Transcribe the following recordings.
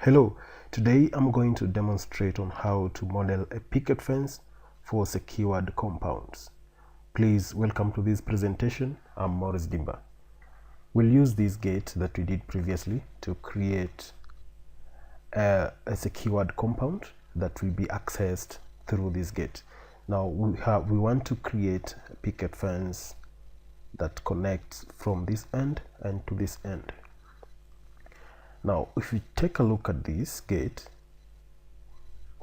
Hello, today I'm going to demonstrate on how to model a picket fence for secured compounds. Please welcome to this presentation. I'm Morris Dimba. We'll use this gate that we did previously to create a secured compound that will be accessed through this gate. Now we want to create a picket fence that connects from this end and to this end. Now, if we take a look at this gate,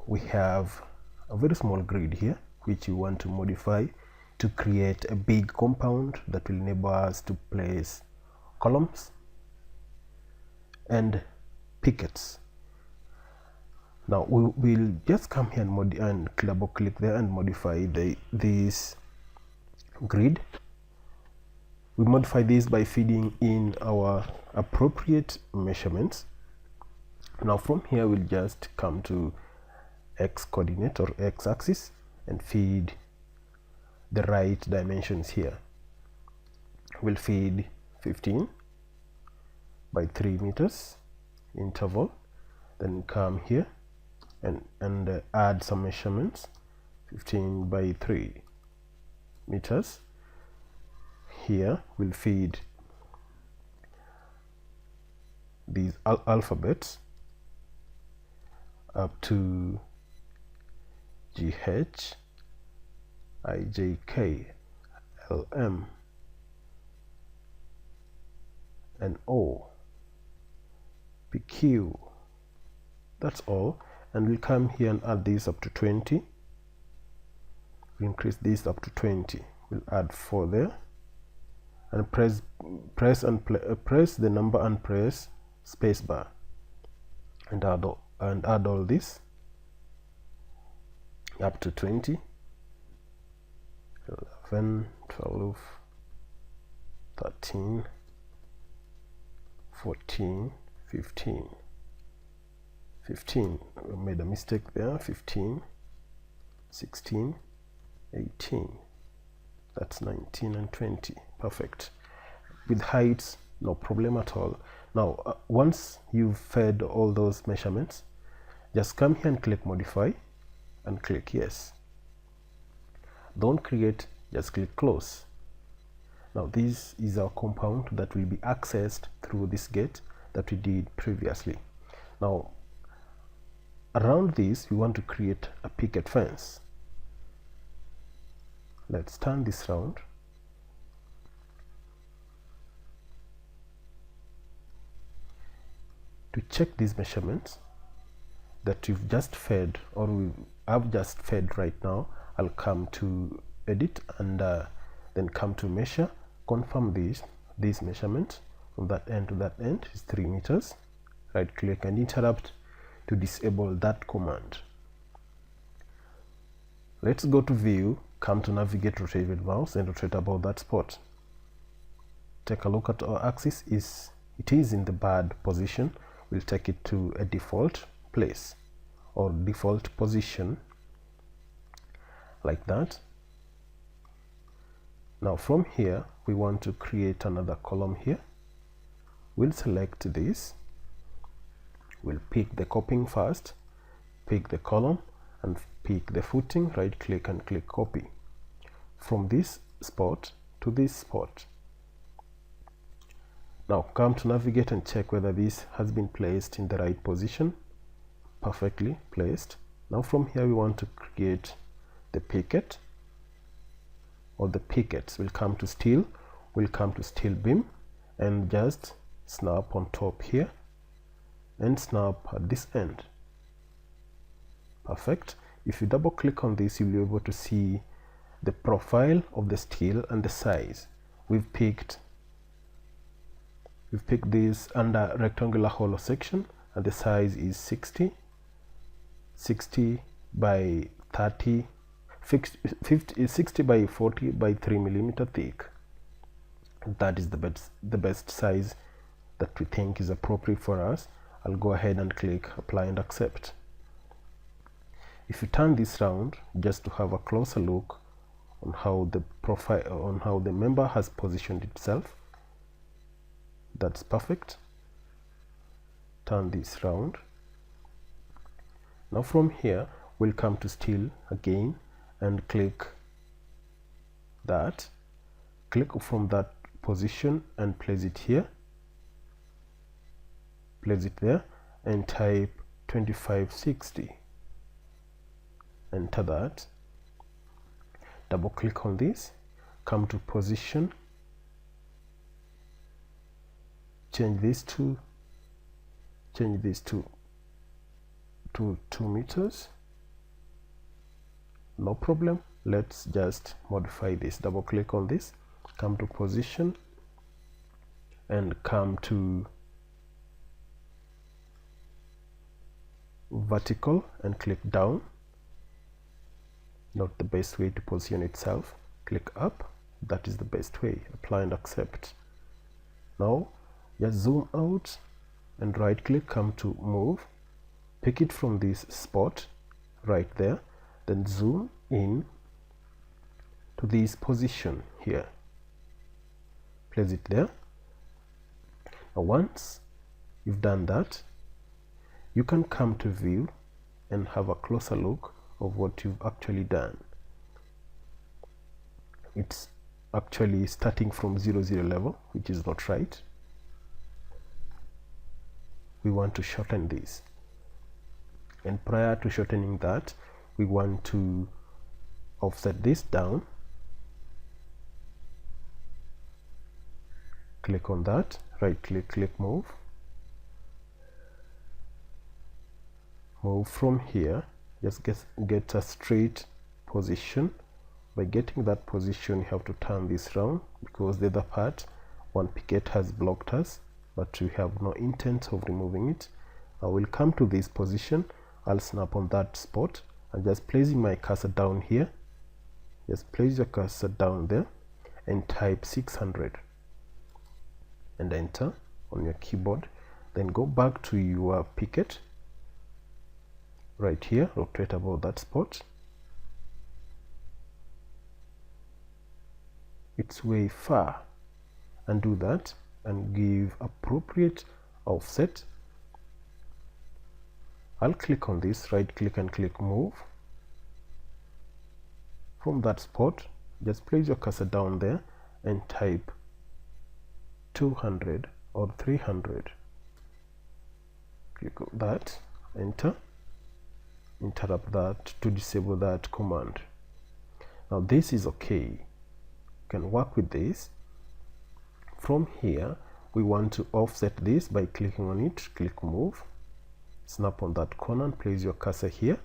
we have a very small grid here, which we want to modify to create a big compound that will enable us to place columns and pickets. Now, we will just come here and double click there and modify this grid. We modify this by feeding in our appropriate measurements. Now from here we'll just come to x coordinate or x axis and feed the right dimensions here. We'll feed 15 by 3 meters interval, then come here and add some measurements. 15 by 3 meters. Here we'll feed these alphabets up to GH, IJK, LM, and O, PQ. That's all. And we'll come here and add this up to 20. We'll increase this up to 20. We'll add 4 there. And press the number and press spacebar and add all this up to 20, 11, 12, 13, 14, 15. We made a mistake there. 15, 16, 18. That's 19 and 20. Perfect. With heights, no problem at all. Now once you've fed all those measurements, just come here and click modify and click yes. Don't create, just click close. Now this is our compound that will be accessed through this gate that we did previously. Now around this we want to create a picket fence. Let's turn this round. To check these measurements that we've just fed, or I've just fed right now, I'll come to edit and then come to measure, confirm these measurements from that end to that end is 3 meters. Right click and interrupt to disable that command. Let's go to view, come to navigate, rotate with mouse and rotate about that spot. Take a look at our axis. It is in the bad position. We'll take it to a default place or default position like that. Now from here we want to create another column here. We'll select this. We'll pick the copying first, pick the column and pick the footing, right click and click copy from this spot to this spot. Now come to navigate and check whether this has been placed in the right position. Perfectly placed. Now from here we want to create the picket or the pickets. We'll come to steel, we'll come to steel beam and just snap on top here and snap at this end. Perfect. If you double click on this, you'll be able to see the profile of the steel and the size. We've picked this under rectangular hollow section and the size is 60 by 30, 60 by 40 by 3 millimeter thick. That is the best size that we think is appropriate for us. I'll go ahead and click apply and accept. If you turn this round just to have a closer look on how the profile, on how the member has positioned itself, that's perfect. Turn this round Now from here we'll come to steel again and click that, click from that position and place it here, place it there, and type 2560. Enter that, double click on this, come to position, change this to 2 meters. No problem. Let's just modify this. Double click on this, come to position and come to vertical and click down. Not the best way to position itself. Click up. That is the best way. Apply and accept. Now just zoom out and right click, come to move, pick it from this spot right there, then zoom in to this position here, place it there. Now once you've done that, you can come to view and have a closer look of what you've actually done. It's actually starting from 0 level, which is not right. We want to shorten this, and prior to shortening that, we want to offset this down. Click on that, right click, click move from here. Just get a straight position. By getting that position, you have to turn this round because the other part, one picket has blocked us, but we have no intent of removing it. I will come to this position, I'll snap on that spot and just placing my cursor down here. Just place your cursor down there and type 600 and enter on your keyboard. Then go back to your picket right here, rotate about that spot. It's way far, and do that and give appropriate offset. I'll click on this, right click and click move. From that spot, just place your cursor down there and type 200 or 300. Click on that, enter, interrupt that to disable that command. Now this is okay, you can work with this. From here we want to offset this by clicking on it, click move, snap on that corner and place your cursor here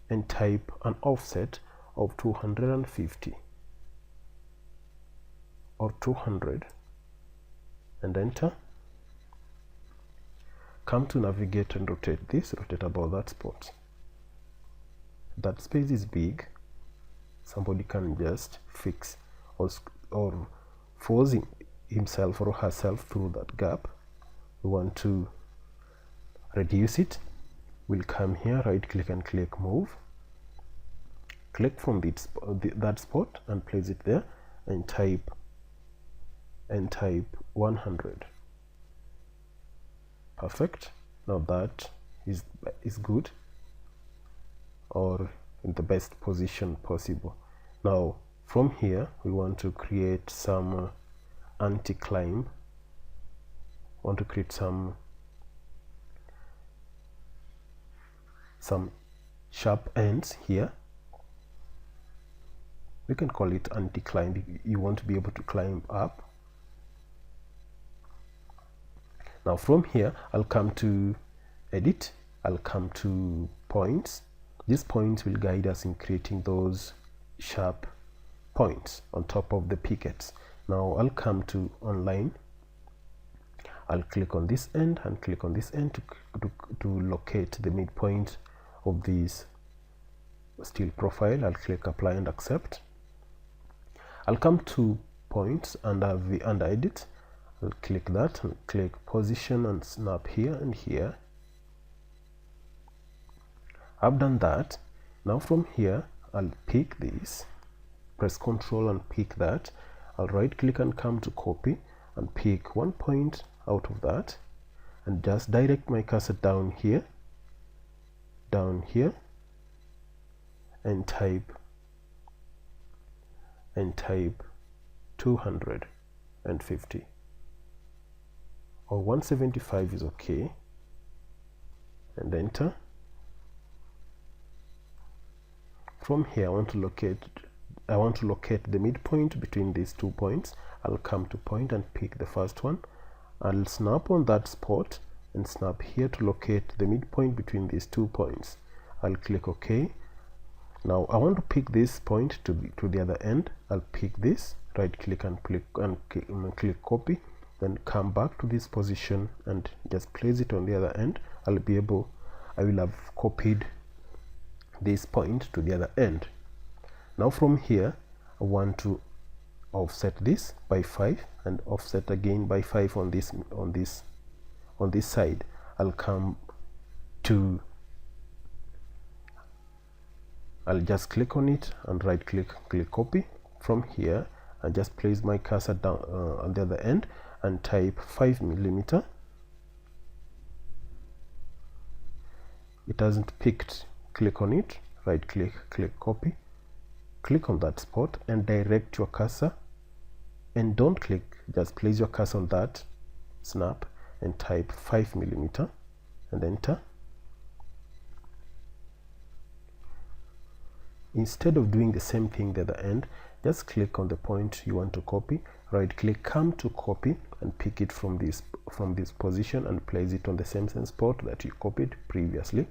and type an offset of 250 or 200 and enter. Come to navigate and rotate this, rotate about that spot. That space is big, somebody can just fix or force himself or herself through that gap. We want to reduce it. We'll come here, right click and click move, click from that spot and place it there and type 100. Perfect. Now that is good, or in the best position possible. Now from here we want to create some anti-climb. Want to create some sharp ends here. We can call it anti-climb. You want to be able to climb up. Now from here I'll come to edit, I'll come to points. These points will guide us in creating those sharp points on top of the pickets. Now I'll come to online, I'll click on this end and click on this end to locate the midpoint of this steel profile. I'll click apply and accept. I'll come to points under edit, I'll click that and click position and snap here and here. I've done that. Now from here I'll pick this, press Ctrl and pick that. I'll right click and come to copy and pick one point out of that and just direct my cursor down here down here and type 250, or 175 is okay, and enter. From here I want to locate the midpoint between these 2 points. I'll come to point and pick the first one. I'll snap on that spot and snap here to locate the midpoint between these 2 points. I'll click OK. Now I want to pick this point to the other end. I'll pick this, right click and click copy, then come back to this position and just place it on the other end. I will have copied this point to the other end. Now from here I want to offset this by 5 and offset again by 5 on this side. I'll just click on it and right click copy. From here I just place my cursor down on the other end and type 5mm. It hasn't picked. Click on it, right click copy, click on that spot and direct your cursor, and don't click, just place your cursor on that snap and type 5mm and enter. Instead of doing the same thing the other end, just click on the point you want to copy, right click, come to copy and pick it from this position and place it on the same spot that you copied previously.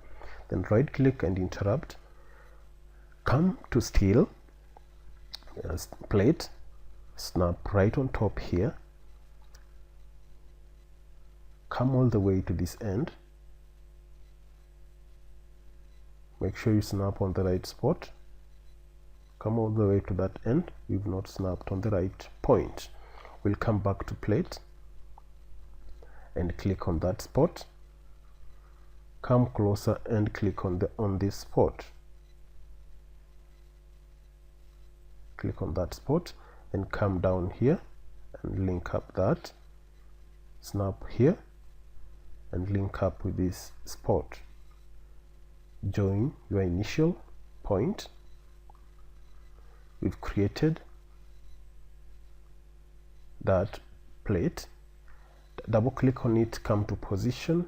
Then right click and interrupt, come to steel, plate, snap right on top here, come all the way to this end, make sure you snap on the right spot, come all the way to that end. We've not snapped on the right point. We'll come back to plate and click on that spot, come closer and click on this spot, click on that spot and come down here and link up that, snap here and link up with this spot, join your initial point we've created, that plate, double click on it, come to position,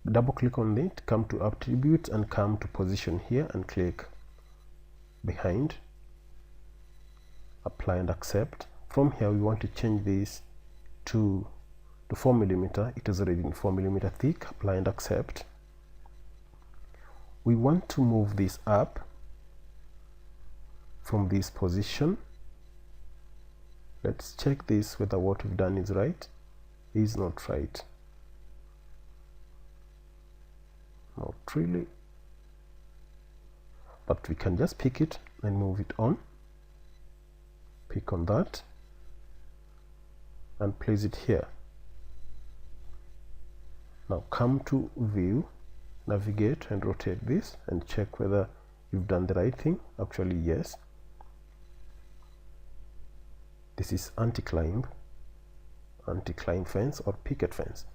double click on it, come to attributes and come to position here and click behind, apply and accept. From here we want to change this to 4mm. It is already in 4mm thick. Apply and accept. We want to move this up from this position. Let's check this whether what we've done is right. Is not right. Not really, but we can just pick it and move it on. Pick on that and place it here. Now come to view, navigate and rotate this and check whether you've done the right thing. Actually yes, this is anti-climb fence or picket fence.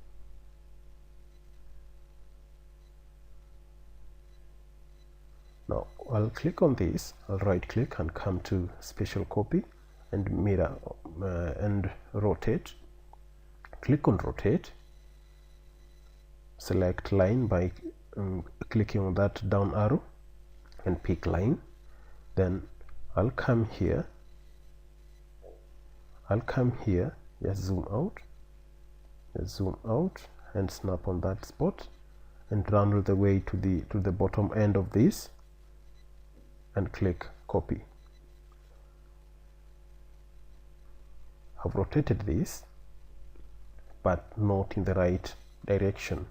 Now I'll click on this, I'll right click and come to special copy and mirror and rotate. Click on rotate, select line by clicking on that down arrow and pick line. Then I'll come here, just zoom out and snap on that spot and run all the way to the bottom end of this and click copy. I've rotated this but not in the right direction.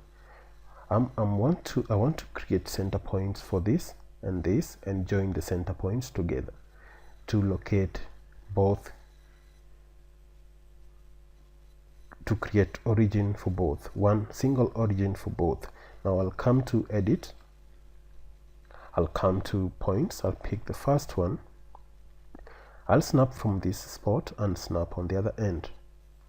I want to create center points for this and join the center points together to locate both, to create origin for both, one single origin for both. Now I'll come to edit, I'll come to points, I'll pick the first one, I'll snap from this spot and snap on the other end.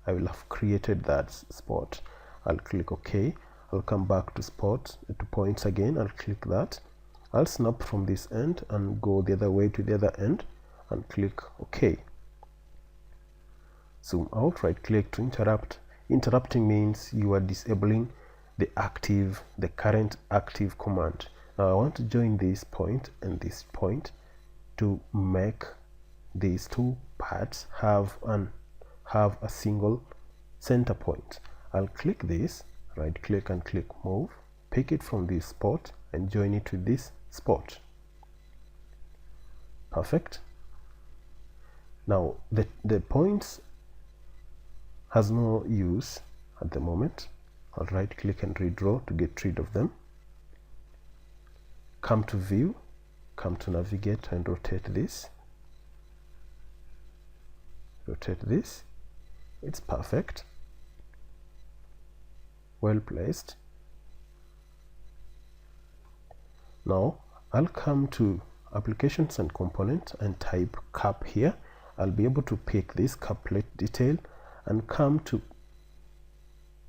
I will have created that spot. I'll click OK. I'll come back to spot, to points again. I'll click that. I'll snap from this end and go the other way to the other end and click OK. Zoom out, right click to interrupt. Interrupting means you are disabling the current active command. Now I want to join this point and this point to make these two parts have a single center point. I'll click this, right click and click move, pick it from this spot and join it with this spot. Perfect. Now the points has no use at the moment. I'll right click and redraw to get rid of them. Come to view, come to navigate and rotate this. Rotate this. It's perfect. Well placed. Now I'll come to applications and component and type cap here. I'll be able to pick this cap plate detail and come to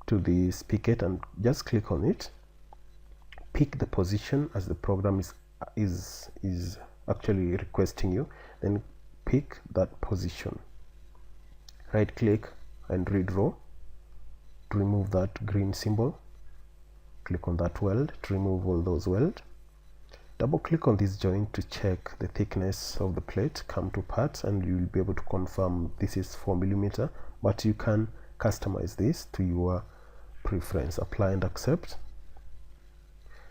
this picket and just click on it. Pick the position as the program is actually requesting you. Then pick that position. Right click and redraw to remove that green symbol. Click on that weld to remove all those welds. Double click on this joint to check the thickness of the plate. Come to parts and you'll be able to confirm this is 4mm, but you can customize this to your preference. Apply and accept.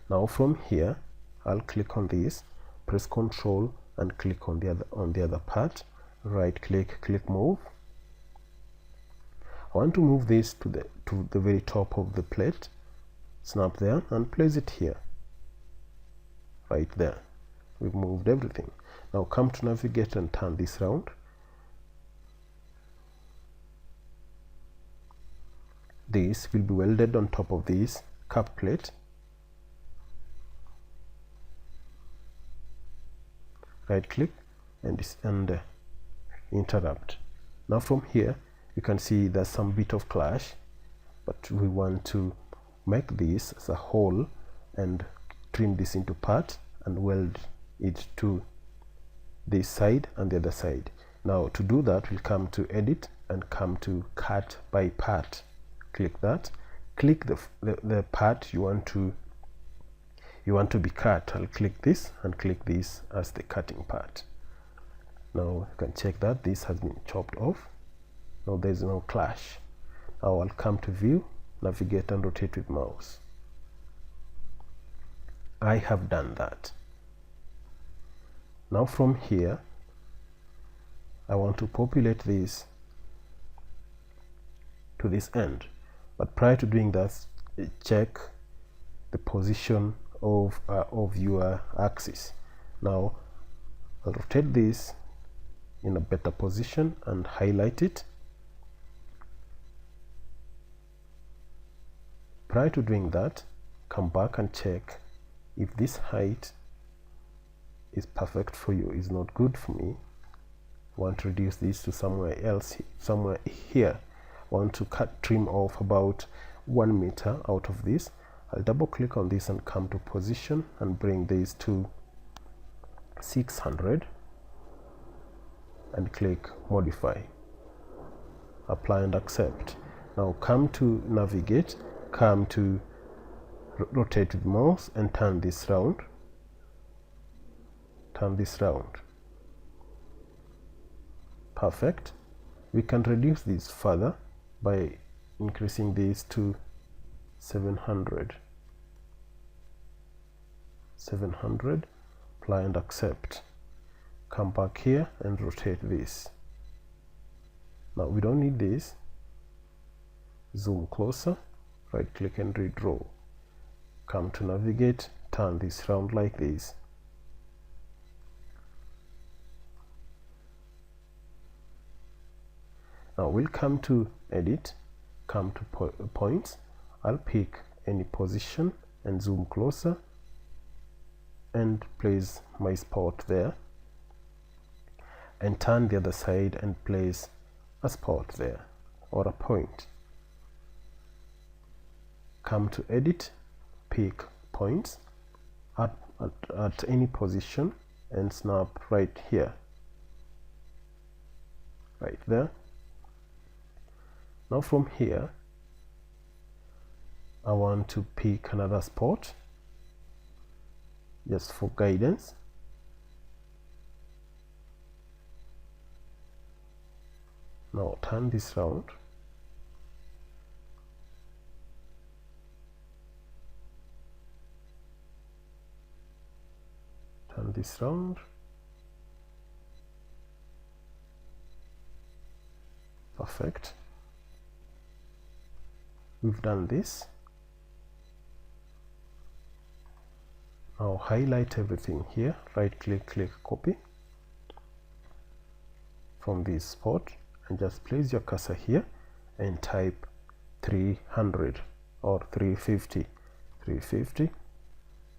Now from here I'll click on this, press Ctrl and click on the other part. Right click, click move. I want to move this to the very top of the plate. Snap there and place it here. Right there. We've moved everything. Now come to navigate and turn this round. This will be welded on top of this cap plate. Right click and interrupt. Now from here you can see there's some bit of clash, but we want to make this as a whole and trim this into part and weld it to this side and the other side. Now to do that, we'll come to edit and come to cut by part. Click that. Click the part you want to be cut. I'll click this and click this as the cutting part. Now you can check that this has been chopped off. Now there's no clash. Now I'll come to view, navigate and rotate with mouse. I have done that. Now from here I want to populate this to this end, but prior to doing that, check the position of your axis. Now I'll rotate this in a better position and highlight it. Prior to doing that, come back and check if this height is perfect for you. Is not good for me. Want to reduce this to somewhere else, somewhere here. Want to trim off about 1 meter out of this. I'll double click on this and come to position and bring this to 600 and click modify. Apply and accept. Now come to navigate, come to rotate with mouse and turn this round. Turn this round. Perfect. We can reduce this further by increasing this to 700. 700. Apply and accept. Come back here and rotate this. Now we don't need this. Zoom closer. Right click and redraw. Come to navigate, turn this round like this. Now we'll come to edit, come to points. I'll pick any position and zoom closer and place my spot there, and turn the other side and place a spot there or a point. come to edit, pick points at any position and snap right here, right there. Now from here I want to pick another spot just for guidance. Now turn this round. Turn this round. Perfect. We've done this. Now highlight everything here, right click, click copy from this spot and just place your cursor here and type 300 or 350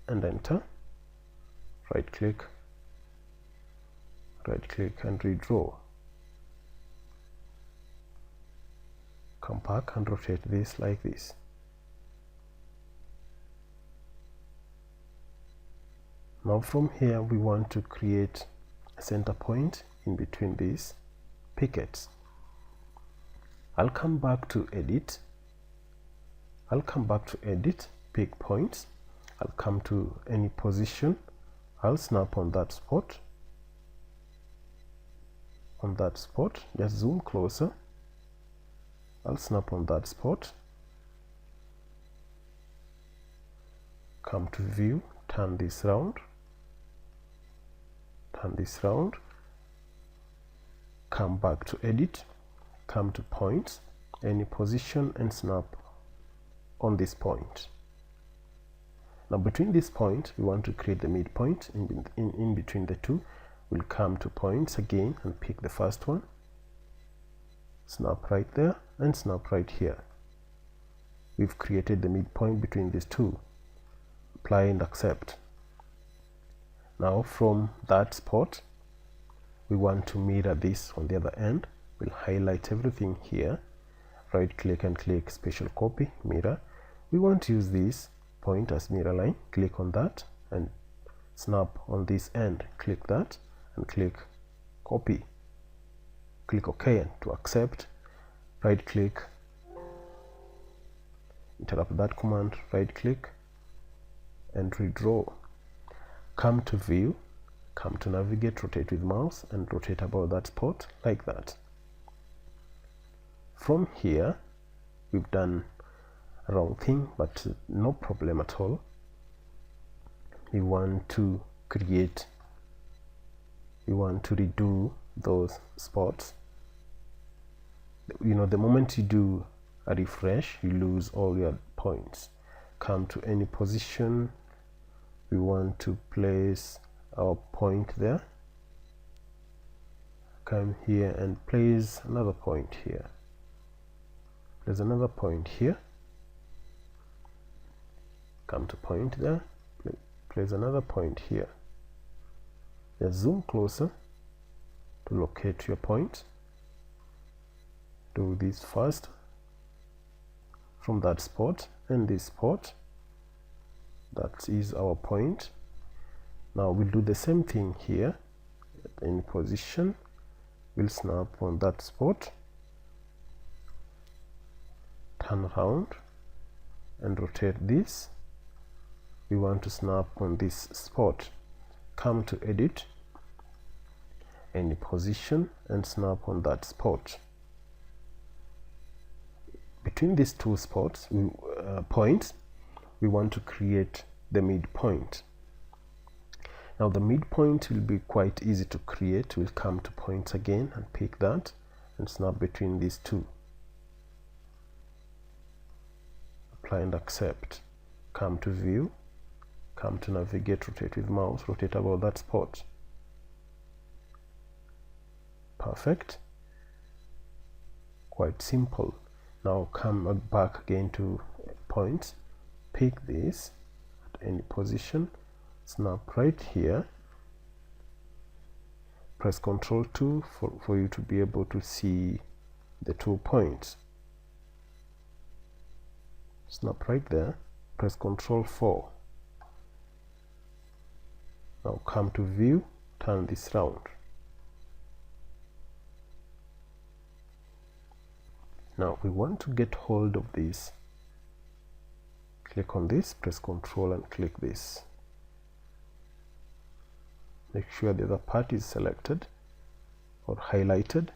and enter. Right click and redraw. Come back and rotate this like this. Now from here we want to create a center point in between these pickets. I'll come back to edit, pick points. I'll come to any position, I'll snap on that spot, just zoom closer. I'll snap on that spot, come to view, turn this round, come back to edit, come to points, any position and snap on this point. Now between this point we want to create the midpoint. In between the two we'll come to points again and pick the first one, snap right there and snap right here. We've created the midpoint between these two. Apply and accept. Now from that spot we want to mirror this on the other end. We'll highlight everything here, right click and click special copy, mirror. We want to use this point as mirror line. Click on that and snap on this end, click that and click copy, click OK and to accept. Right click, interrupt that command, right click and redraw. Come to view, come to navigate, rotate with mouse and rotate about that spot like that. From here we've done a wrong thing, but no problem at all. We want to redo those spots. You know, the moment you do a refresh you lose all your points. Come to any position, we want to place our point there. Come here and place another point here. There's another point here. Come to point there, place another point here. Just zoom closer to locate your point. Do this first from that spot and this spot. That is our point. Now we'll do the same thing here. In position, we'll snap on that spot, turn around and rotate this. We want to snap on this spot. Come to edit, any position and snap on that spot. Between these two spots, points, we want to create the midpoint. Now the midpoint will be quite easy to create. We'll come to points again and pick that and snap between these two. Apply and accept. Come to view, come to navigate, rotate with mouse, rotate about that spot. Perfect. Quite simple. Now come back again to points, pick this at any position, snap right here, press Ctrl 2 for you to be able to see the 2 points. snap right there, press Ctrl 4. Now come to view, turn this round. Now we want to get hold of this. Click on this, press Ctrl and click this. Make sure the other part is selected or highlighted.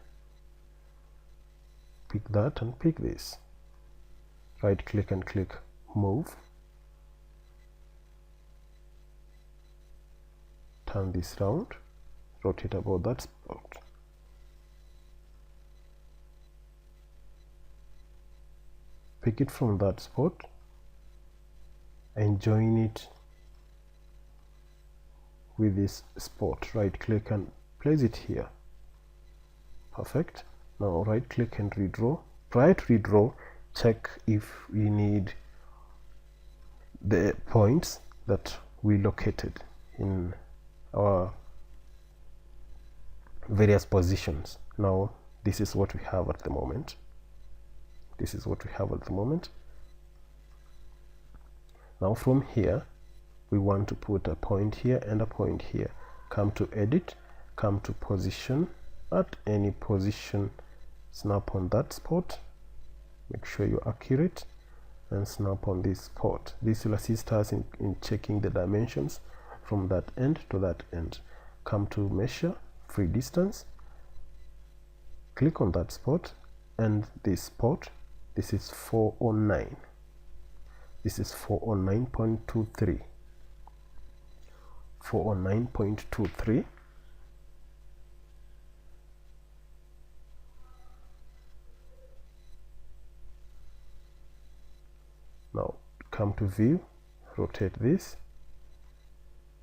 Pick that and pick this. Right click and click move. Turn this round, rotate about that spot. Pick it from that spot and join it with this spot. Right click and place it here. Perfect. Now right click and redraw. Prior to redraw, check if we need the points that we located in our various positions. Now this is what we have at the moment. This is what we have at the moment. Now from here we want to put a point here and a point here. Come to edit, come to position, at any position, snap on that spot, make sure you're accurate, and snap on this spot. This will assist us in checking the dimensions from that end to that end. Come to measure, free distance, click on that spot and this spot. This is 409. This is 409.23. 409.23. Now come to view, rotate this,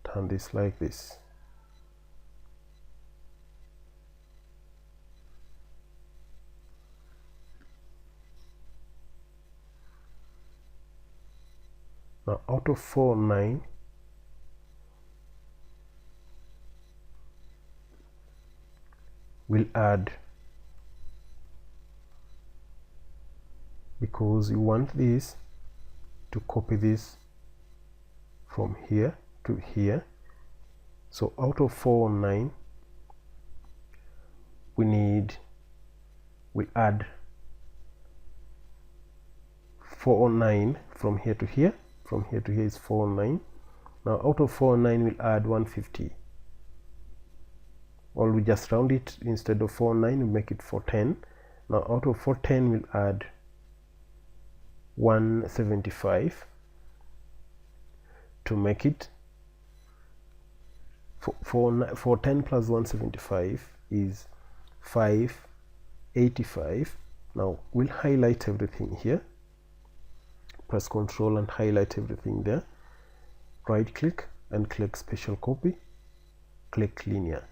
turn this like this. Now out of 409, we'll add, because you want this to copy this from here to here. So out of 409, we add 409 from here to here. From here to here is 409. Now out of 409 we'll add 150, or we just round it. Instead of 409 we make it 410. Now out of 410 we'll add 175 to make it 410 plus 175 is 585. Now we'll highlight everything here, press Ctrl and highlight everything there. Right click and click special copy, click linear,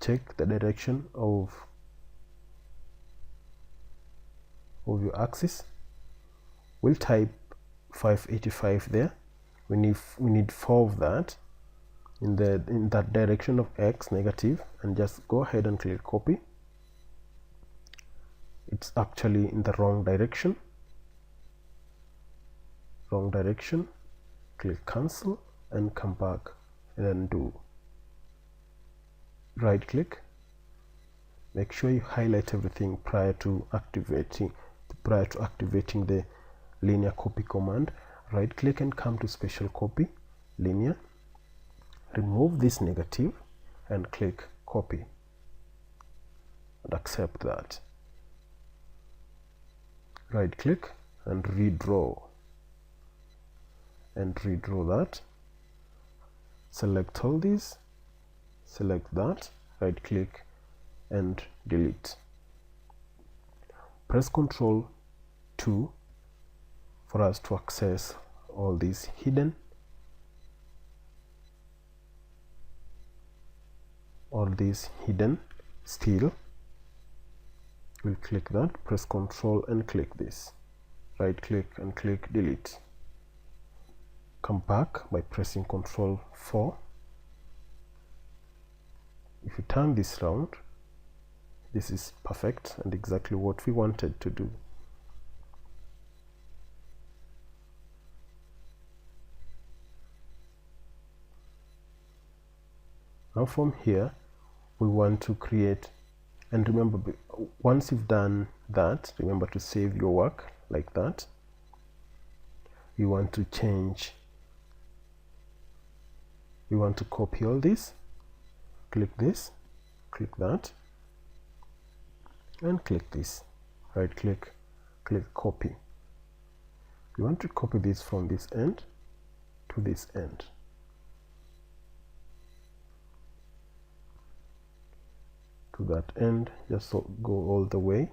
check the direction of your axis. We'll type 585 there. We need 4 of that in that direction of x negative, and just go ahead and click copy. It's actually in the wrong direction. Click cancel and come back and undo. Right click, make sure you highlight everything prior to activating the linear copy command. Right click and come to special copy, linear, remove this negative and click copy and accept that. Right click and redraw that. Select all these, select that, right click and delete. Press Ctrl 2 for us to access all these hidden, steel. We'll click that, press Ctrl and click this, right click and click delete. Come back by pressing Ctrl 4. If you turn this round, this is perfect and exactly what we wanted to do. Now from here we want to create, and remember, once you've done that, remember to save your work like that. You want to change, you want to copy all this, click this, click that, and click this, right click, click copy. You want to copy this from this end to this end. To that end, just so go all the way.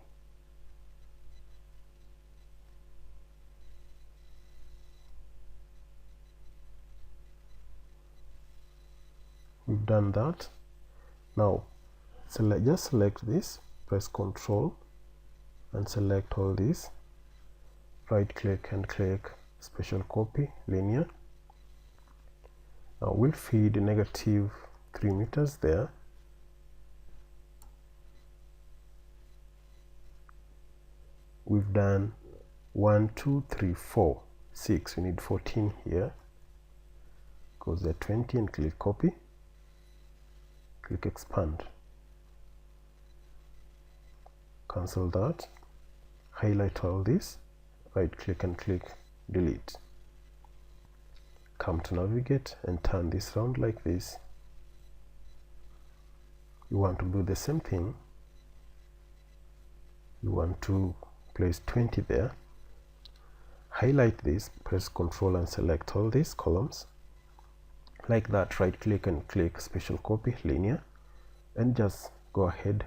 We've done that. Now just select this, press Ctrl and select all this, right click and click special copy linear. Now we'll feed negative 3 meters there. We've done 1 2 3 4 6, we need 14 here because they're 20, and click copy, click expand, cancel that, highlight all this, right click and click delete. Come to navigate and turn this round like this. You want to do the same thing. You want to place 20 there. Highlight this, press Ctrl and select all these columns like that, right click and click special copy linear, and just go ahead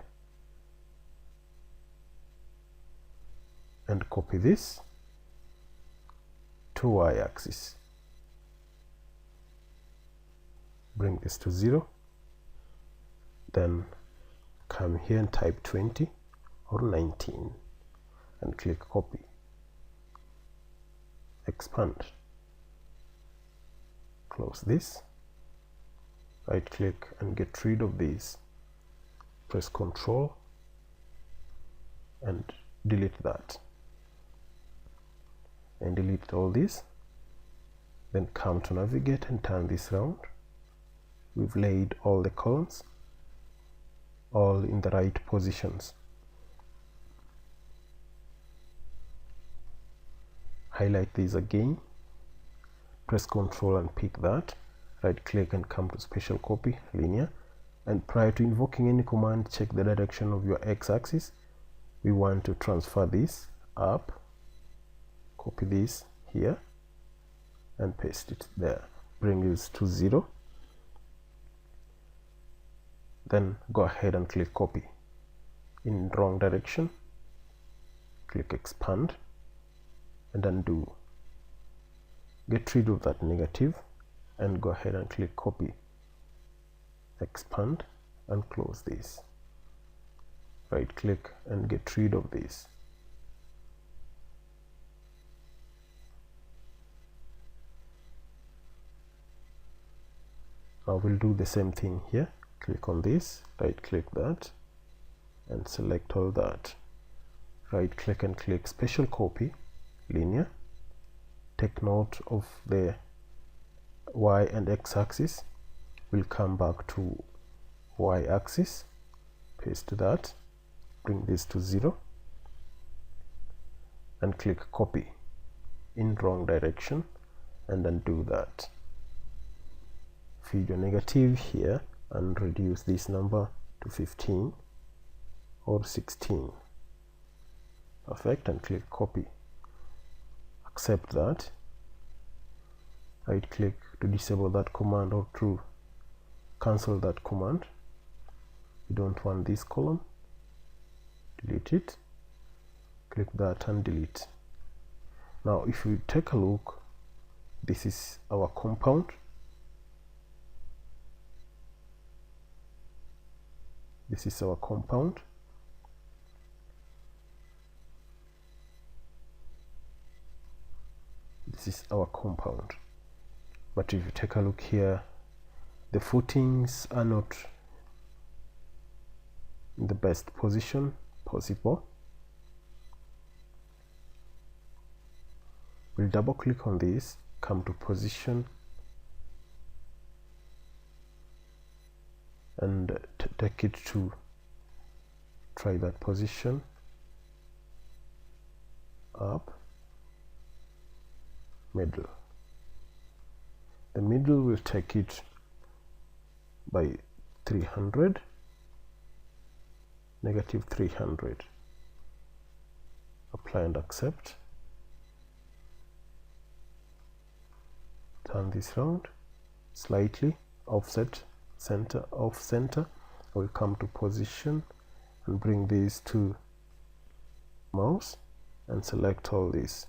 and copy this to y-axis. Bring this to 0, then come here and type 20 or 19 and click copy, expand, close this, right click and get rid of these, press Ctrl and delete that, and delete all this. Then come to navigate and turn this round. We've laid all the columns all in the right positions. Highlight these again, press Ctrl and pick that, right click and come to special copy linear, and prior to invoking any command, check the direction of your x-axis. We want to transfer this up, copy this here and paste it there, bring this to 0, then go ahead and click copy. In wrong direction, click expand and undo. Get rid of that negative and go ahead and click copy, expand and close this, right click and get rid of this. Now we'll do the same thing here. Click on this, right click that and select all that, right click and click special copy linear. Take note of the y and x axis. We'll come back to y axis, paste that, bring this to 0 and click copy in wrong direction and undo that. Feed your negative here and reduce this number to 15 or 16. Perfect, and click copy. Accept that. Right click to disable that command or to cancel that command. You don't want this column, delete it, click that and delete. Now if you take a look, this is our compound. This is our compound. This is our compound. But if you take a look here, the footings are not in the best position possible. We'll double click on this, come to position, and take it to try that position, up, middle. The middle will take it by 300, negative 300. Apply and accept. Turn this round slightly, offset, center, off center. I will come to position and bring these to mouse and select all these.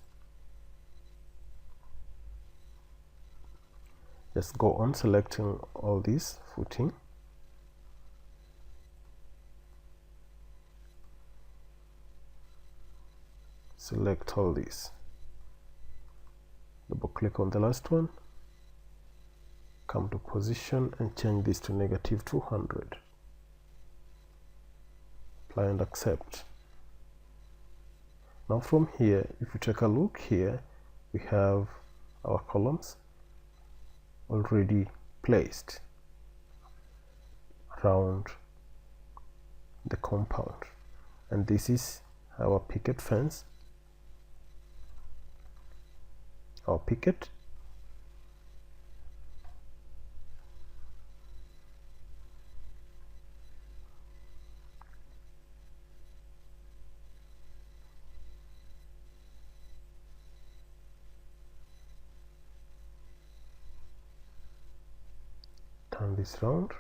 Just go on selecting all these footing. Select all these. Double click on the last one. Come to position and change this to negative 200. Apply and accept. Now from here, if you take a look here, we have our columns already placed around the compound, and this is our picket fence, our picket. Turn this round.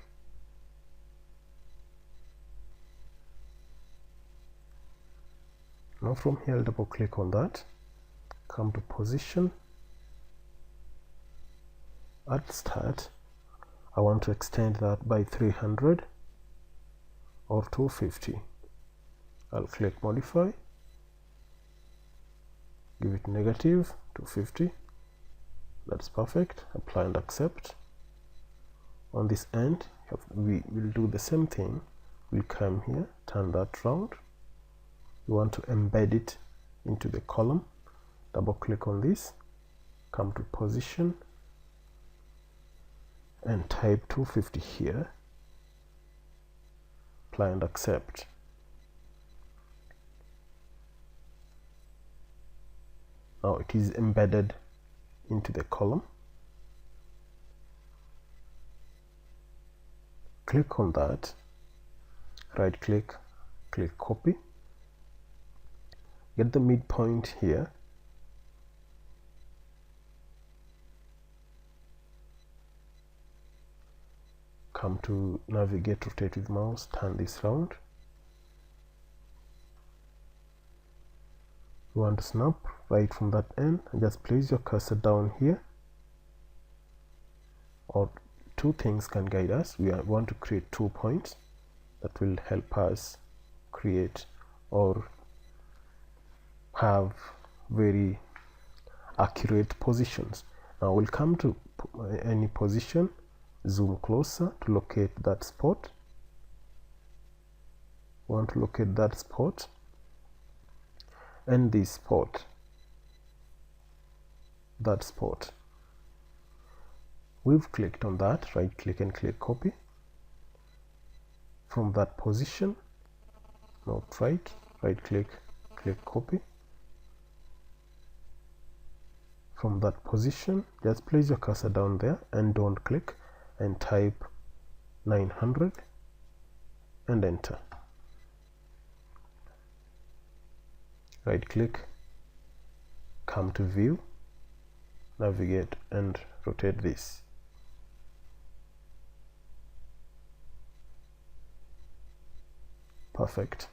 Now from here, I'll double click on that, come to position. At start, I want to extend that by 300 or 250. I'll click modify, give it negative 250. That's perfect. Apply and accept. On this end, we will do the same thing. We'll come here, turn that round. We want to embed it into the column. Double click on this, come to position and type 250 here. Apply and accept. Now it is embedded into the column. Click on that, right click, click copy, get the midpoint here, come to navigate, rotate with mouse, turn this round. You want to snap right from that end and just place your cursor down here, or two things can guide us. We want to create 2 points that will help us create or have very accurate positions. Now we'll come to any position, zoom closer to locate that spot. We want to locate that spot and this spot, that spot. We've clicked on that, right click and click copy. From that position, not right click, click copy. From that position, just place your cursor down there and don't click, and type 900 and enter. Right click, come to view, navigate and rotate this. Perfect.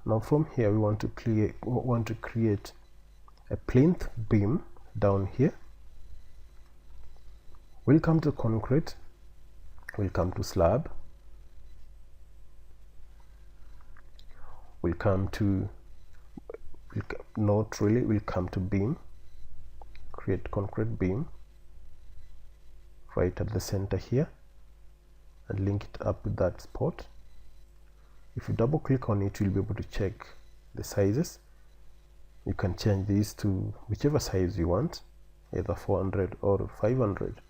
Now from here we want to create a plinth beam down here. We'll come to concrete, we'll come to slab, we'll come to we'll come to beam, create concrete beam right at the center here and link it up with that spot. If you double click on it, you'll be able to check the sizes. You can change these to whichever size you want, either 400 or 500.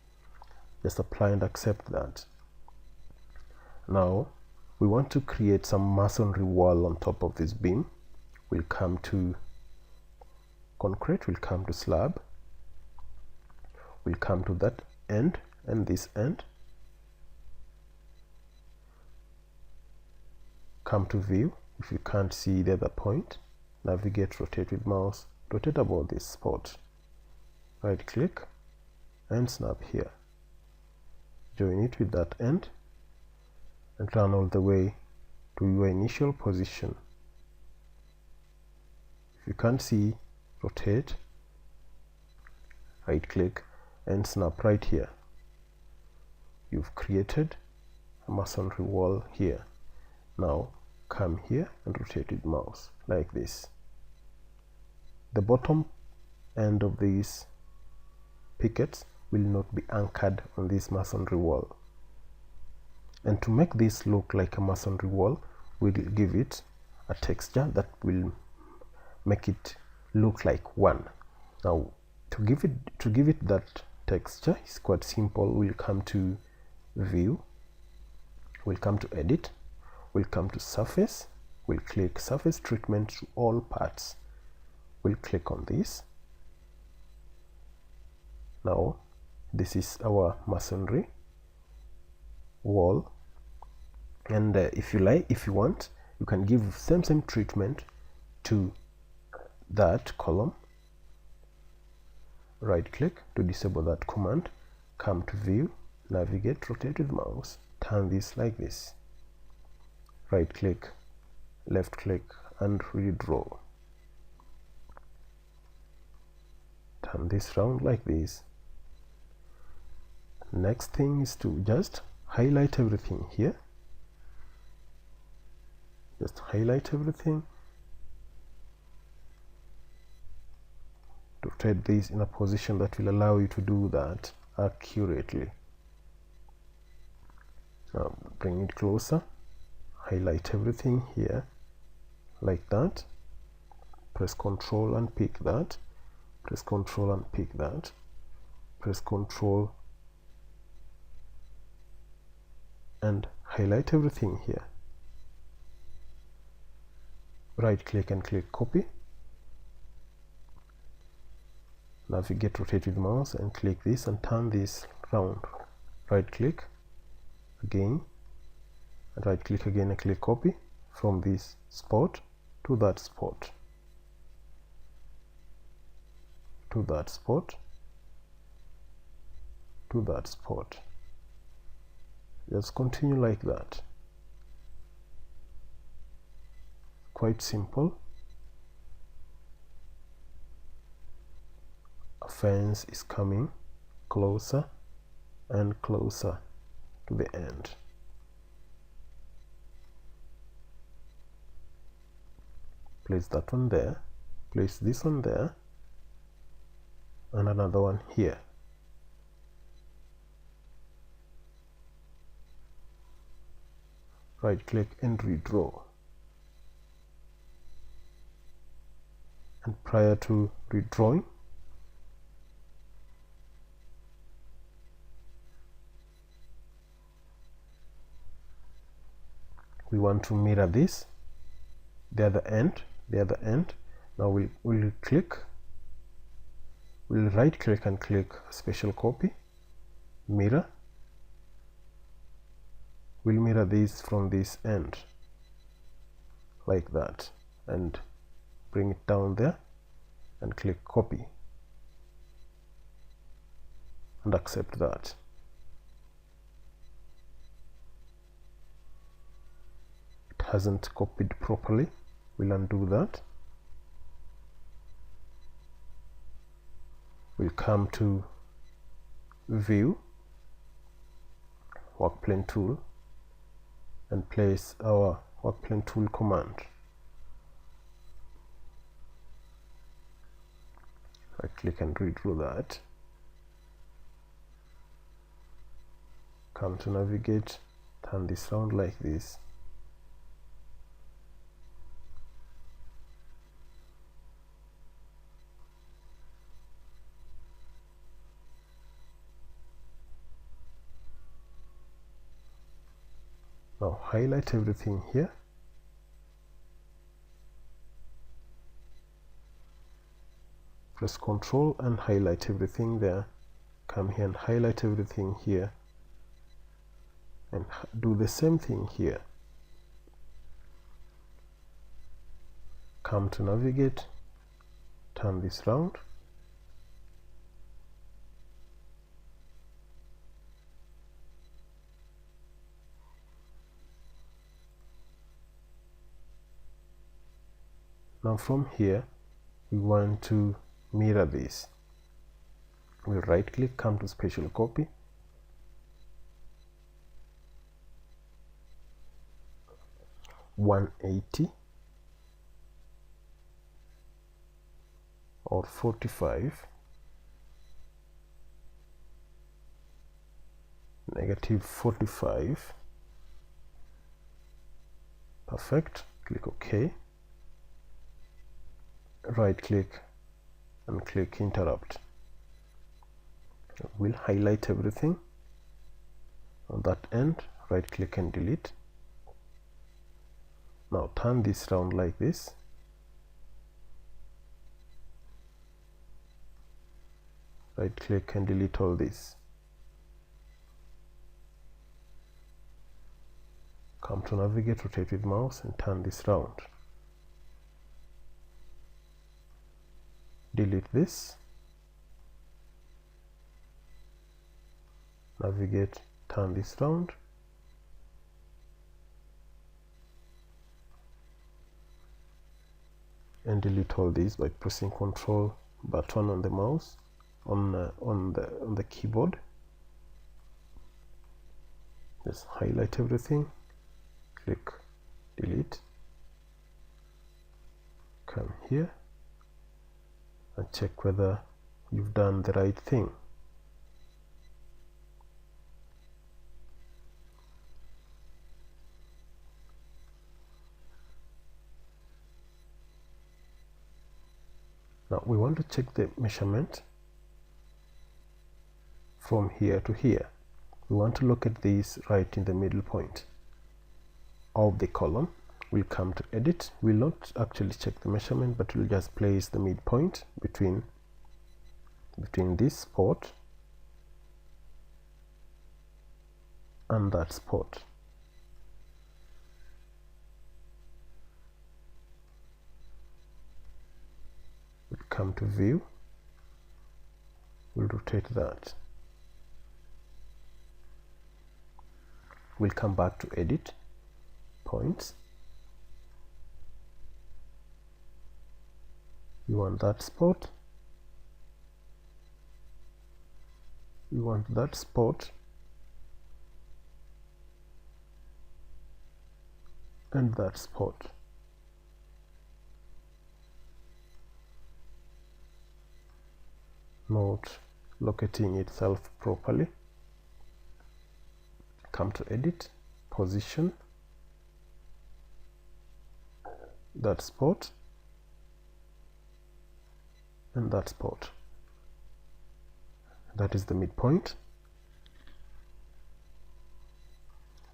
Just apply and accept that. Now we want to create some masonry wall on top of this beam. We'll come to concrete, we'll come to slab, we'll come to that end and this end, come to view. If you can't see the other point, navigate, rotate with mouse, rotate about this spot, right click and snap here, join it with that end and run all the way to your initial position. If you can't see, rotate, right click and snap right here. You've created a masonry wall here. Now come here and rotate with mouse like this. The bottom end of these pickets will not be anchored on this masonry wall. And to make this look like a masonry wall, we'll give it a texture that will make it look like one. Now to give it that texture is quite simple. We'll come to view, we'll come to edit, we'll come to surface, we'll click surface treatment to all parts, we'll click on this. Now this is our masonry wall, and if you want, you can give same treatment to that column. Right click to disable that command, come to view, navigate, rotate with mouse, turn this like this, right click, left click and redraw, turn this round like this. Next thing is to just highlight everything here, just highlight everything, rotate this in a position that will allow you to do that accurately. Now bring it closer, highlight everything here like that, press Ctrl and pick that, press Ctrl and pick that, press Ctrl and highlight everything here, right click and click copy, navigate, rotate with mouse and click this and turn this round, right click again, right click again and click copy from this spot to that spot, to that spot, to that spot. Just continue like that. Quite simple. A fence is coming closer and closer to the end. Place that one there, place this one there and another one here. Right click and redraw. And prior to redrawing, we want to mirror this, the other end. Now we'll click, we'll right click and click special copy, mirror. We'll mirror this from this end like that and bring it down there and click copy and accept that. It hasn't copied properly. We'll undo that. We'll come to view, work plane tool and place our work plane tool command. Right click and redraw that. Come to navigate, turn this round like this. Now highlight everything here. Press Ctrl and highlight everything there. Come here and highlight everything here. And do the same thing here. Come to navigate, turn this round. Now from here, we want to mirror this. We'll right click, come to special copy. (180) or 45, -45. Perfect. Click OK. Right click and click interrupt. We'll highlight everything on that end. Right click and delete. Now turn this round like this. Right click and delete all this. Come to navigate, rotate with mouse and turn this round. Delete this. Navigate, turn this round. And delete all these by pressing Ctrl button on the mouse on the keyboard. Just highlight everything, click delete, come here and check whether you've done the right thing. Now we want to check the measurement from here to here. We want to locate this right in the middle point of the column. We'll come to edit. We'll not actually check the measurement, but we'll just place the midpoint between this spot and that spot. We'll come to view. We'll rotate that. We'll come back to edit, points. You want that spot. You want that spot and that spot. Not locating itself properly. Come to edit, position, that spot and that spot. That is the midpoint.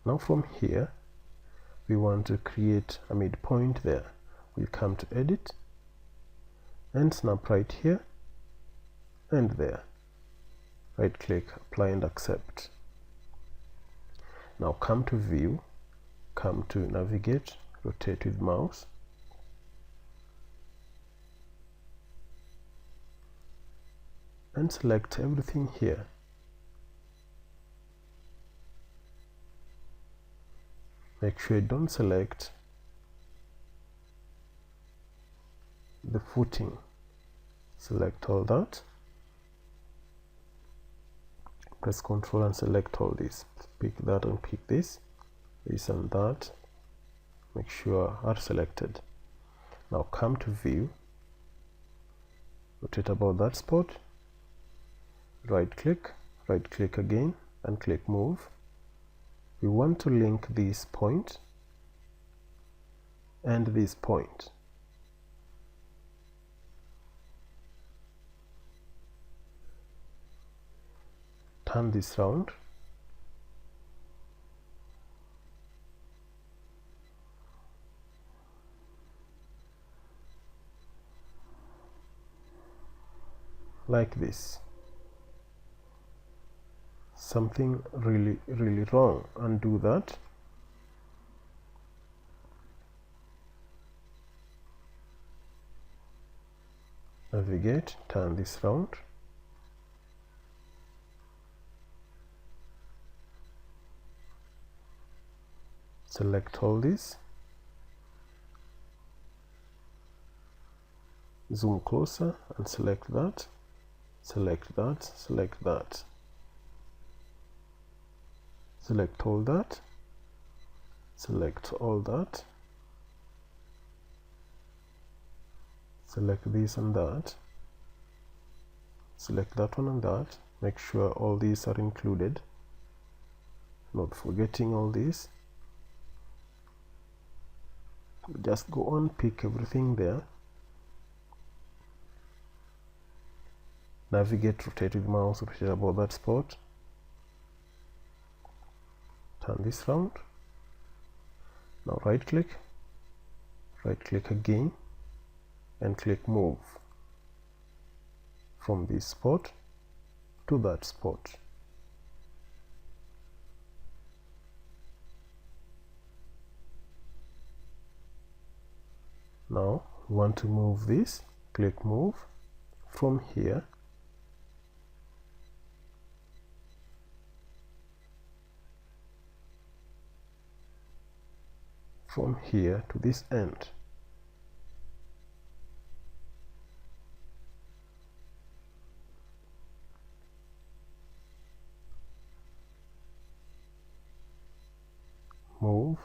Now from here we want to create a midpoint there. We'll come to edit and snap right here and there. Right click, apply and accept. Now come to view, come to navigate, rotate with mouse. And select everything here. Make sure you don't select the footing. Select all that. Press Ctrl and select all this. Pick that and pick this and that. Make sure are selected. Now come to view, rotate about that spot, right click again and click move. We want to link this point and this point. Turn this round. like this. Something really wrong. Undo that. Navigate, turn this round. Select all this. Zoom closer and select that. Select that, select that. Select all that. Select all that. Select this and that. Select that one and that. Make sure all these are included. Not forgetting all this. Just go on, pick everything there. Navigate, rotate with mouse, rotate about that spot. Turn this round. Now right click again, and click move from this spot to that spot. Now we want to move this. Click move from here to this end. Move.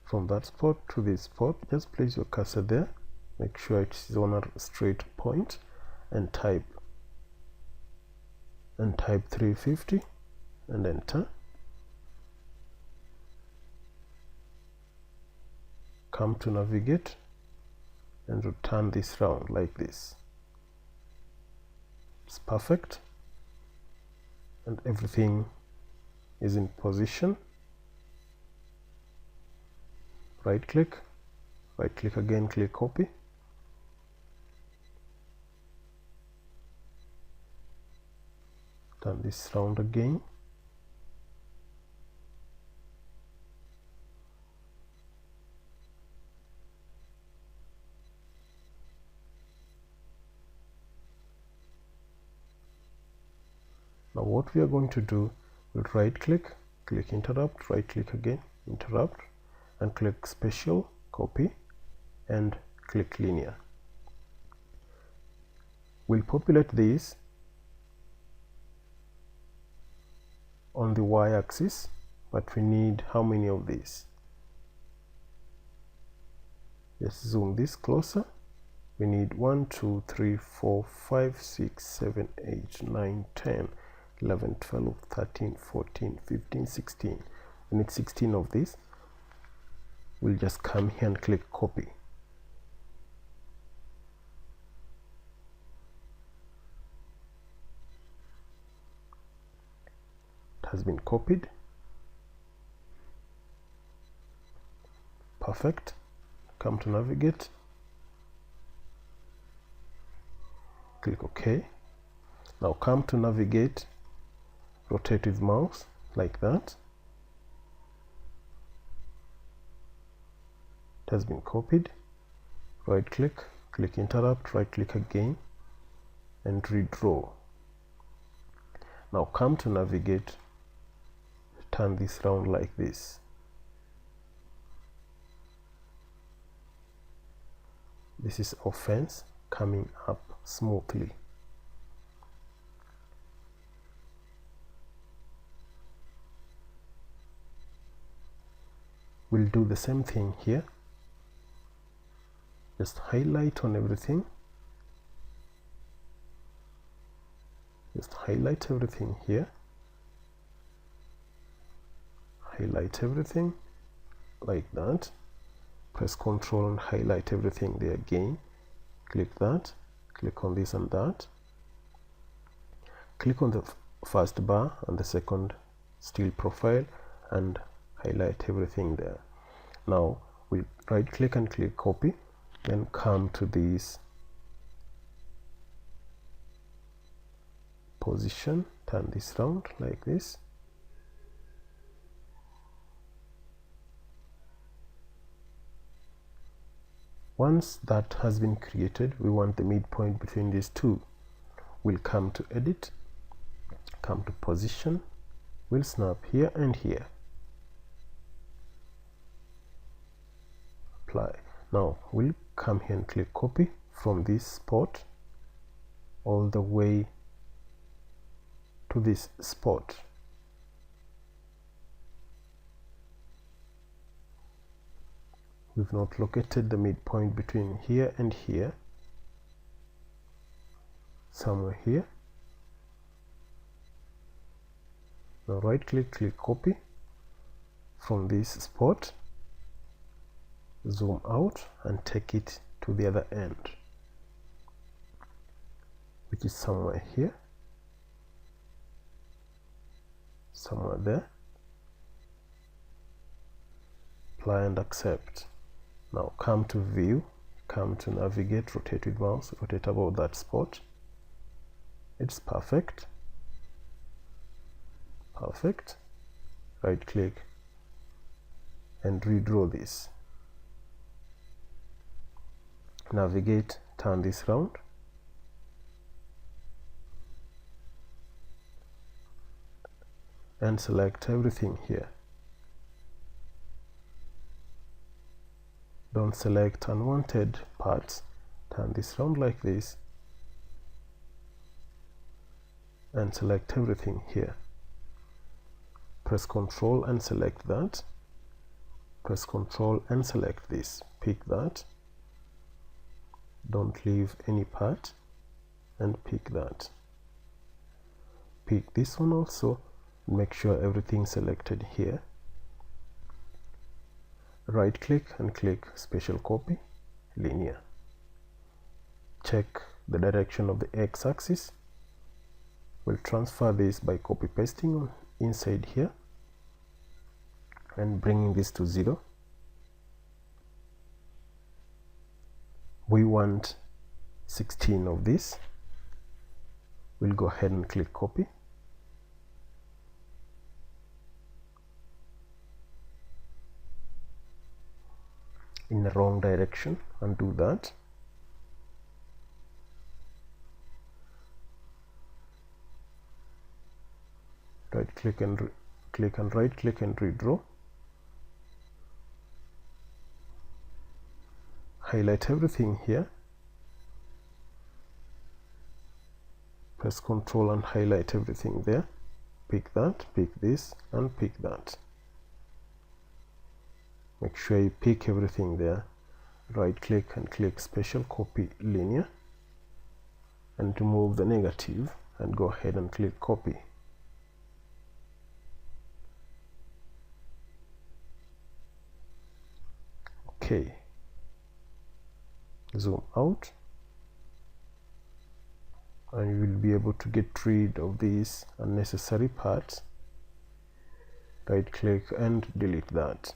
From that spot to this spot, just place your cursor there. Make sure it is on a straight point and type 350 and enter. Come to navigate and return this round like this. It's perfect and everything is in position. Right click again, click copy. Turn this round again. Now what we are going to do, we'll right click interrupt, right click again, interrupt, and click special, copy, and click linear. We'll populate this on the y-axis, but we need how many of these? Just zoom this closer. We need 1 2 3 4 5 6 7 8 9 10 11 12 13 14 15 16. We need 16 of these. We'll just come here and click copy. It has been copied. Perfect. Come to navigate. Click OK. Now come to navigate, rotate with mouse like that. It has been copied. Right click, click interrupt, right click again, and redraw. Now come to navigate, turn this round like this. This is our fence coming up smoothly. We'll do the same thing here. Just highlight on everything. Just highlight everything here. Highlight everything like that. Press Ctrl and highlight everything there again. Click that. Click on this and that. Click on the first bar and the second steel profile and highlight everything there. Now we'll right click and click copy, then come to this position, turn this round like this. Once that has been created, we want the midpoint between these two. We'll come to edit, come to position, we'll snap here and here, apply. Now we'll come here and click copy from this spot all the way to this spot. We've not located the midpoint between here and here, somewhere here. Now right click, click copy from this spot, zoom out and take it to the other end, which is somewhere here, somewhere there. Apply and accept. Now come to view, come to navigate, rotate with mouse, rotate about that spot. It's perfect. Perfect. Right click and redraw this. Navigate, turn this round. And select everything here. Don't select unwanted parts. Turn this round like this and select everything here. Press Ctrl and select that. Press Ctrl and select this. Pick that. Don't leave any part and pick that. Pick this one also. Make sure everything's selected here. Right click and click special copy, linear. Check the direction of the x-axis. We'll transfer this by copy pasting inside here and bringing this to 0. We want 16 of this. We'll go ahead and click copy. In the wrong direction, undo that. Right click and right click and redraw. Highlight everything here. Press Ctrl and highlight everything there. Pick that, pick this and pick that. Make sure you pick everything there. Right click and click special copy, linear, and remove the negative and go ahead and click copy. Okay, zoom out and you will be able to get rid of these unnecessary parts. Right click and delete that.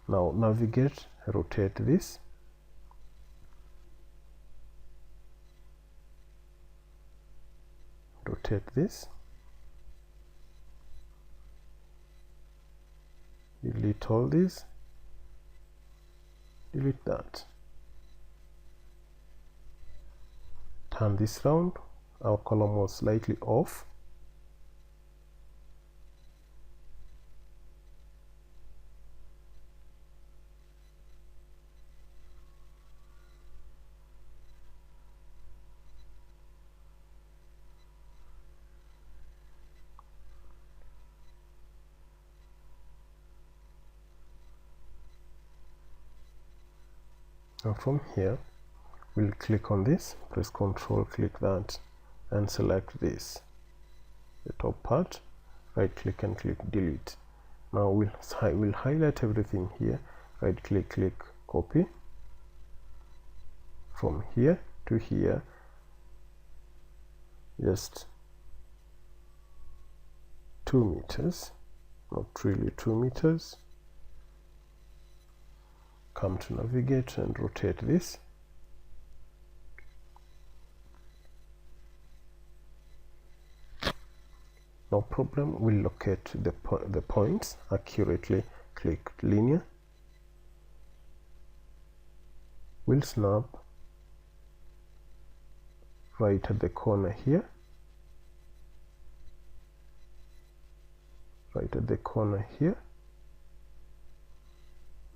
Now navigate, rotate this. Rotate this. Delete all these. Delete that. Turn this round. Our column was slightly off. Now from here, we'll click on this, press Ctrl, click that, and select this, the top part. Right click and click delete. Now we'll highlight everything here. Right click, click copy from here to here, just 2 meters, not really 2 meters. come to navigate and rotate this. No problem, we'll locate the points accurately. Click linear. We'll snap right at the corner here. Right at the corner here.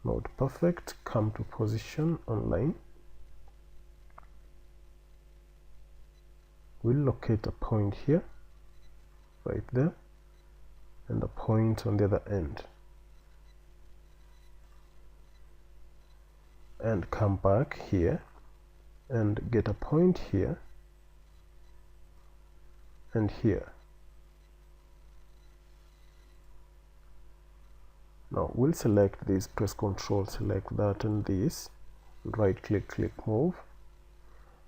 Not perfect. Come to position on line. We'll locate a point here, right there, and a point on the other end. And come back here and get a point here and here. Now we'll select this, press Ctrl, select that and this, right click, click move,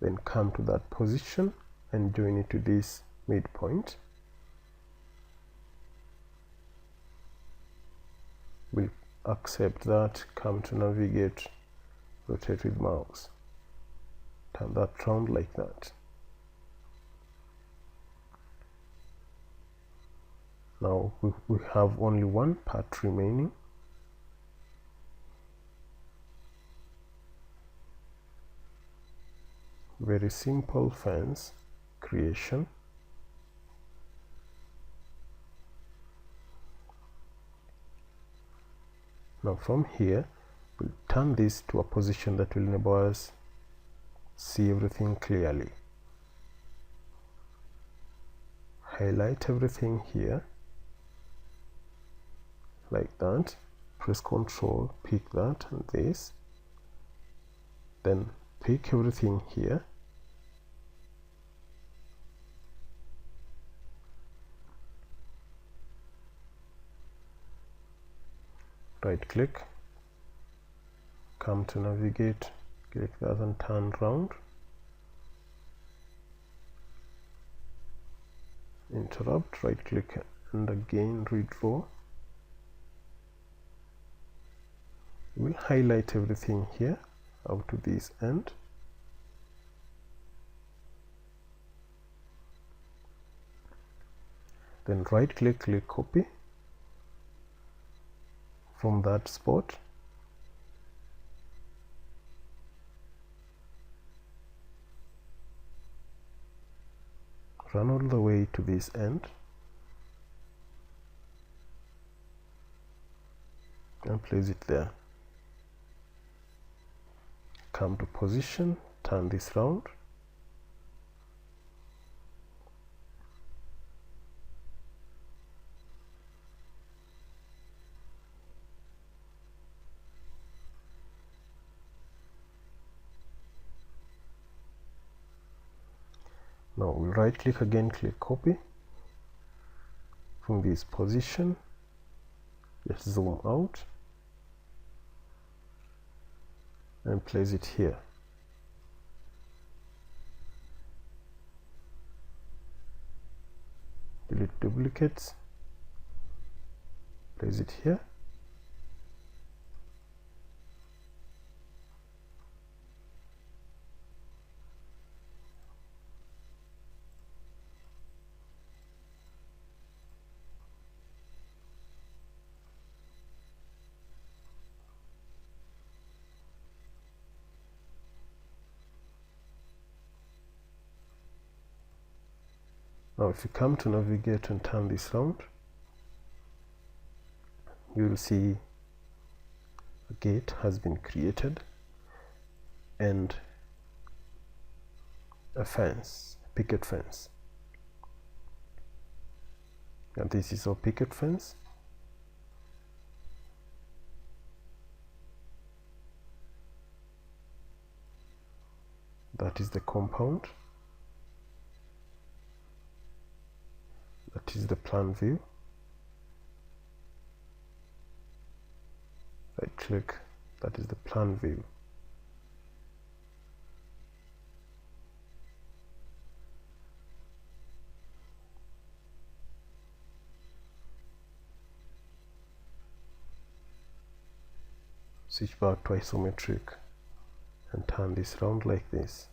then come to that position and join it to this midpoint. We'll accept that, come to navigate, rotate with mouse, turn that round like that. Now we have only one part remaining. Very simple fence creation. Now from here we'll turn this to a position that will enable us see everything clearly. Highlight everything here like that, press Ctrl, pick that and this, then pick everything here, right click, come to navigate, click that and turn round, interrupt, right click and again redraw. We'll highlight everything here out to this end. Then right click, click copy from that spot. Run all the way to this end and place it there. Come to position, turn this round, now we'll right click again, click copy from this position, just zoom out and place it here. Delete duplicates, place it here. Now if you come to navigate and turn this round, you will see a gate has been created and a fence, picket fence. And this is our picket fence. That is the compound. That is the plan view. Right click, that is the plan view. switch back to isometric and turn this round like this.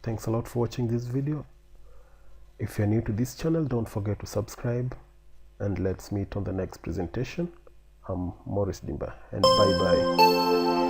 Thanks a lot for watching this video. If you're new to this channel, don't forget to subscribe, and let's meet on the next presentation. I'm Morris Dimba, and bye bye.